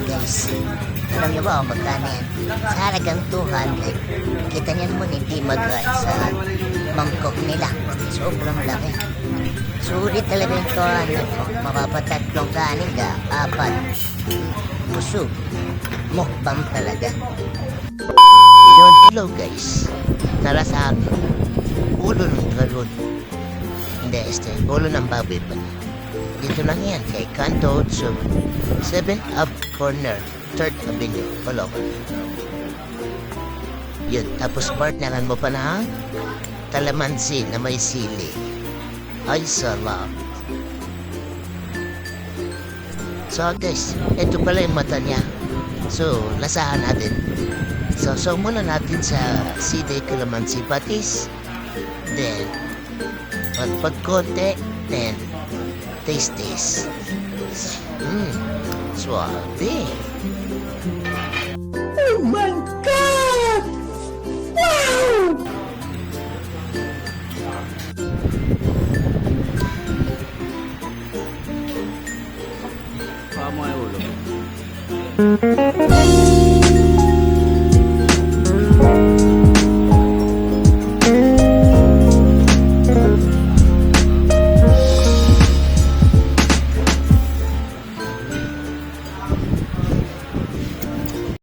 guys. Alam niyo ba kung magkano yan? Sa halagang 200. Kita niyo naman hindi magkano sa mangkok nila. Sobrang laki. Sulit talaga yung 200. Mapapatatlong kanin ka, 4. Busog. Mukbang talaga. Yun, hello guys. Tara sa akin. Ulo ng dragon. Hindi, ulo ng baboy pa. Dito lang yan kay Kanto 7 Up Corner 3rd Avenue, Caloocan. Yun, tapos partneran mo pa na kalamansi na may sili. Ay, sarap. So guys, ito pala yung mata niya. So, lasahan natin. So muna natin sa sili kalamansi patis. Then, pag konti, then taste. Suave. Oh my God! Wow! Paano mo ay ulo?